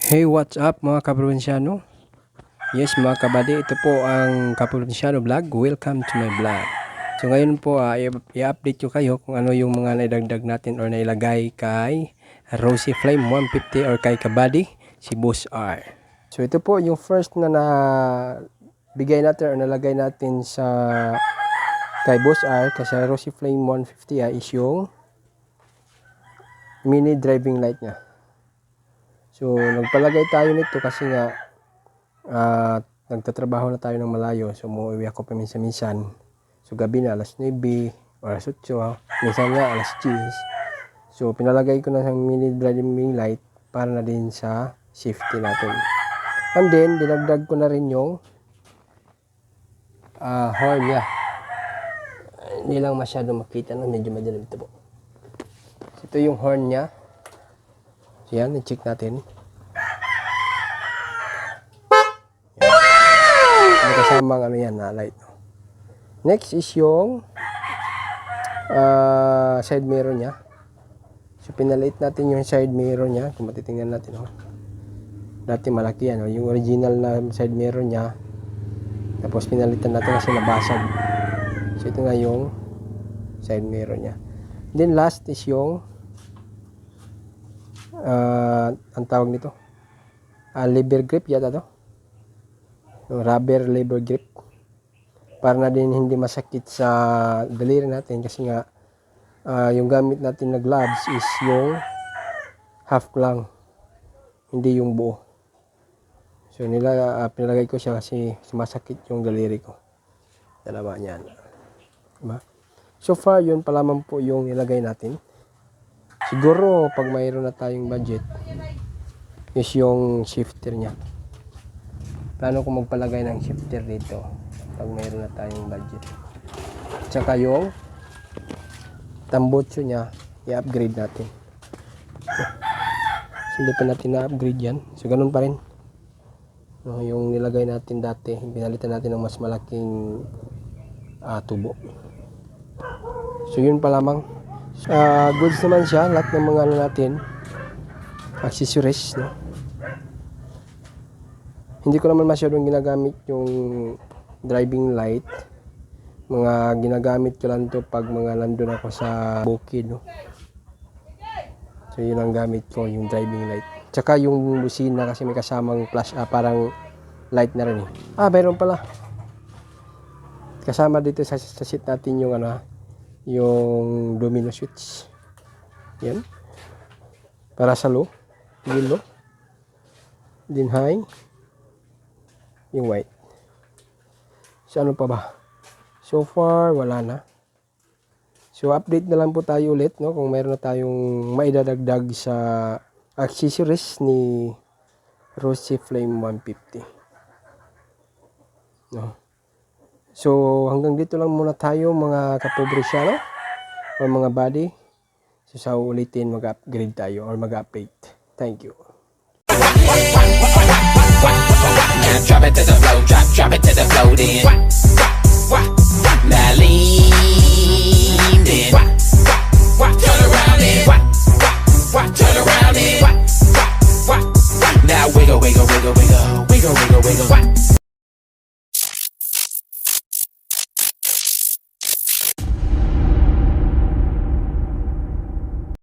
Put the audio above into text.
Hey, what's up mga kaprobinsyano? Yes mga kabady, ito po ang Kaprobinsyano Vlog. Welcome to my vlog. So ngayon po i-update ko kayo kung ano yung mga naidagdag natin or nailagay kay Rosy Flame 150 or kay kabady si Boss R. So ito po yung first na bigay natin or nalagay natin sa kay Boss R kasi Rosy Flame 150 is yung mini driving light niya. So, nagpalagay tayo nito kasi nga nagtatrabaho na tayo ng malayo. So, umuwi ako paminsan-minsan. So, gabi na alas 9, alas 8, minsan nga alas 10. So, pinalagay ko na ng mini driving light para na din sa safety natin. And then, dinagdag ko na rin yung horn niya. Hindi lang masyado makita, no? Medyo madilim ito po. So, ito yung horn niya. So yan, i-check natin. May kasamang ano yan na light. Next is yung side mirror niya. So pinaliit natin yung side mirror niya. Kung matitingnan natin, dati malaki yan. Yung original na side mirror niya. Tapos pinalitan natin kasi nabasag. So ito nga yung side mirror niya. Then last is yung ang tawag nito lever grip yata to, rubber lever grip, para na din hindi masakit sa daliri natin kasi nga yung gamit natin na gloves is yung half lang, hindi yung buo. So pinalagay ko siya kasi sumasakit yung daliri ko, dalawa niyan, diba? So far yun pa lamang po yung nilagay natin. Siguro pag mayroon na tayong budget is yung shifter niya. Plano ko magpalagay ng shifter dito pag mayroon na tayong budget. Tsaka yung tambutso niya i-upgrade natin. So, hindi pa natin na-upgrade yan. So ganun pa rin. Yung nilagay natin dati, pinalitan natin ng mas malaking tubo. So yun pa lamang. Goods naman siya, lahat ng mga ano natin, accessories, no? Hindi ko naman masyadong ginagamit yung driving light. Mga ginagamit ko lang to pag mga nandun ako sa bukid, no? So yun ang gamit ko, yung driving light. Tsaka yung busina kasi may kasamang flash, parang light na rin eh. Mayroon pala. Kasama dito sa seat natin yung yung domino switch. Yan. Para sa low, yung low. Din high. Yung white. So ano pa ba? So far wala na. So update na lang po tayo ulit, no, kung mayroon na tayong maidadagdag sa accessories ni Rosy Flame 150. No. So, hanggang dito lang muna tayo mga kapobrisyano o mga buddy. So, sa ulitin mag-upgrade tayo or mag-update. Thank you. Drop it to the flow, drop it to the flow then. Now lean then. Turn around and